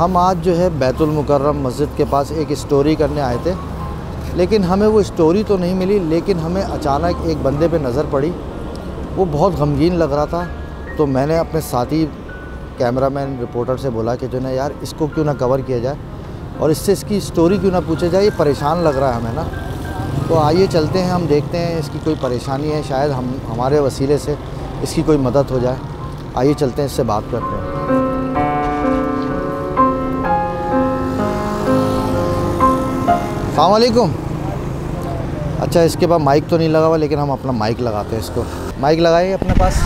हम आज जो है बैतुल मुकर्रम मस्जिद के पास एक स्टोरी करने आए थे, लेकिन हमें वो स्टोरी तो नहीं मिली, लेकिन हमें अचानक एक बंदे पे नज़र पड़ी। वो बहुत गमगीन लग रहा था, तो मैंने अपने साथी कैमरामैन रिपोर्टर से बोला कि जो ना यार इसको क्यों ना कवर किया जाए और इससे इसकी स्टोरी क्यों ना पूछा जाए, ये परेशान लग रहा है हमें ना। तो आइए चलते हैं, हम देखते हैं इसकी कोई परेशानी है, शायद हमारे वसीले से इसकी कोई मदद हो जाए। आइए चलते हैं, इससे बात करते हैं। अस्सलाम वालेकुम। अच्छा, इसके पास माइक तो नहीं लगा हुआ, लेकिन हम अपना माइक लगाते हैं इसको। माइक लगाइए अपने पास।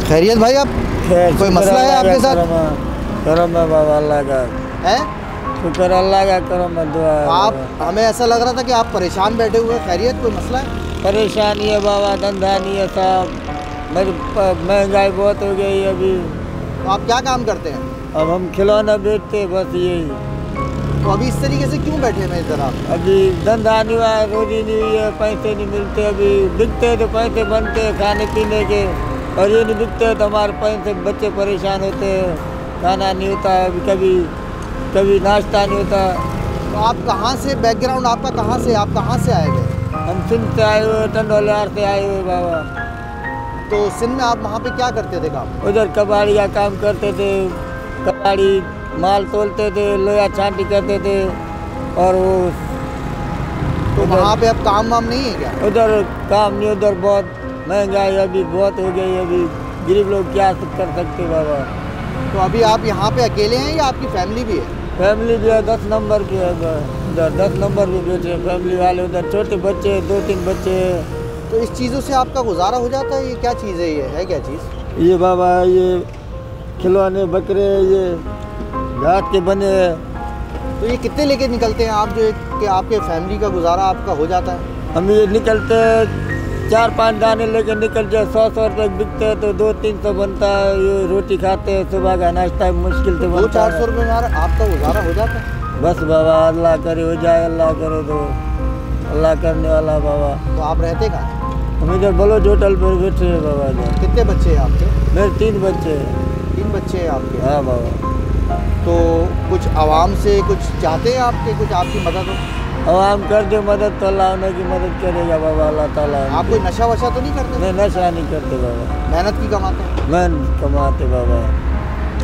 खैरियत भाई, आप कोई मसला है आपके साथ? करम है बाबा अल्लाह का है, शुक्र अल्लाह का करम है, दुआ है। आप हमें ऐसा लग रहा था कि आप परेशान बैठे हुए। खैरियत, कोई मसला है? परेशानी है बाबा, धंधा नहीं है साहब, महंगाई बहुत हो गई अभी। तो आप क्या काम करते हैं? अब हम खिलौना बेचते बस यही। तो अभी इस तरीके से क्यों बैठे हैं इधर आप? अभी धंधा नहीं हुआ है, रोजी नहीं हुई है, पैसे नहीं मिलते। अभी बिकते तो पैसे बनते हैं खाने पीने के, और ये नहीं बिकते तो हमारे पैसे बच्चे परेशान होते हैं, खाना नहीं होता है, कभी नाश्ता नहीं होता। तो आप कहाँ से, बैकग्राउंड आपका कहाँ से, आप कहाँ से आए हुए? हम सिंध से आए हुए, टंडोलार से आए हुए बाबा। तो सिंध में आप वहाँ पे क्या करते थे काम? उधर कबाड़ी का काम करते थे, कबाड़ी माल तोलते थे, लोहा छांटी करते थे। और वो तो वहाँ पे अब काम वाम नहीं है क्या? उधर काम नहीं, उधर बहुत महंगाई अभी बहुत हो गई। अभी गरीब लोग क्या कर सकते बाबा। तो अभी आप यहाँ पे अकेले हैं या आपकी फैमिली भी है? फैमिली भी है, 10 नंबर की है उधर, 10 नंबर भी बेचे फैमिली वाले। उधर छोटे बच्चे 2-3 बच्चे हैं। तो इस चीज़ों से आपका गुजारा हो जाता है? ये क्या चीज़ है, ये है क्या चीज़? ये बाबा ये खिलौने बकरे, ये घाट के बने हैं। तो ये कितने लेके निकलते हैं आप, जो कि आपके फैमिली का गुजारा आपका हो जाता है? हम ये निकलते 4-5 दाने लेके निकल जाए, 100 रुपये बिकते हैं तो 200-300 बनता है। ये रोटी खाते हैं, सुबह का नाश्ता मुश्किल से बनता है। 200-400 रुपये में आपका गुजारा हो जाता है? बस बाबा अल्लाह करे हो जाए, अल्लाह करे तो अल्लाह करने वाला बाबा। तो आप रहते कहाँ? हम इधर बलोच होटल पर बैठे हैं बाबा जी। कितने बच्चे हैं आपके? मेरे 3 बच्चे हैं। 3 बच्चे हैं आपके? हाँ बाबा। तो कुछ आवाम से कुछ चाहते हैं आपके, कुछ आपकी मदद हो? आवाम कर दे मदद तो अल्लाह उनकी मदद करेगा बाबा, अल्लाह ताला। आप कोई नशा वशा तो नहीं करते? नहीं, नशा नहीं करते बाबा, मेहनत की कमाते हैं? मेहनत कमाते बाबा।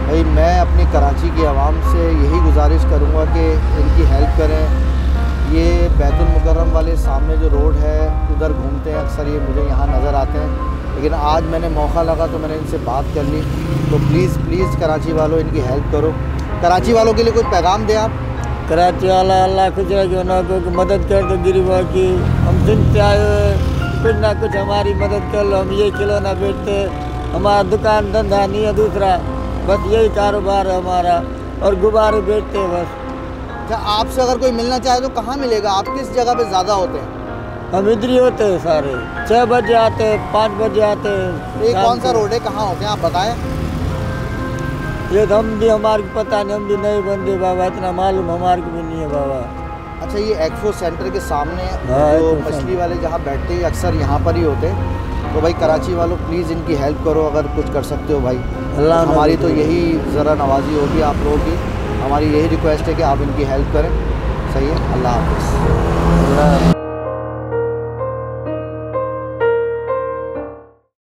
भाई मैं अपनी कराची की आवाम से यही गुजारिश करूँगा कि इनकी हेल्प करें। ये बैतुल मुकर्रम वाले सामने जो रोड है उधर घूमते हैं अक्सर, ये मुझे यहाँ नज़र आते हैं, लेकिन आज मैंने मौका लगा तो मैंने इनसे बात कर ली। तो प्लीज़ कराची वालों इनकी हेल्प करो। कराची वालों के लिए कोई पैगाम दें आप? कराची वाला अल्लाह खुश रखे, ना को मदद कर दो गरीबों की। हम सिंध से आए हुए, कुछ ना कुछ हमारी मदद कर लो। हम ये खिलौना बेचते, हमारा दुकान धंधा नहीं है दूसरा, बस यही कारोबार है हमारा, और गुब्बारे बेचते हैं बस। क्या आपसे अगर कोई मिलना चाहे तो कहाँ मिलेगा? आप किस जगह पे ज़्यादा होते हैं? हम इधर ही होते हैं सारे, 6 बजे आते हैं, 5 बजे आते हैं। ये कौन सा रोड है, कहाँ होते हैं आप बताएं? ये तो हम भी, हमारे को पता नहीं, हम भी नहीं बंदे बाबा, इतना मालूम हमारे को भी नहीं है बाबा। अच्छा, ये एक्सपो सेंटर के सामने हाँ, जो मछली वाले जहाँ बैठते हैं अक्सर यहाँ पर ही होते हैं। तो भाई कराची वालों प्लीज़ इनकी हेल्प करो, अगर कुछ कर सकते हो भाई। अल्लाह हमारी तो यही ज़रा नवाजी होगी आप लोगों की, हमारी यही रिक्वेस्ट है कि आप इनकी हेल्प करें। सही है, अल्लाह हाफ़िज़।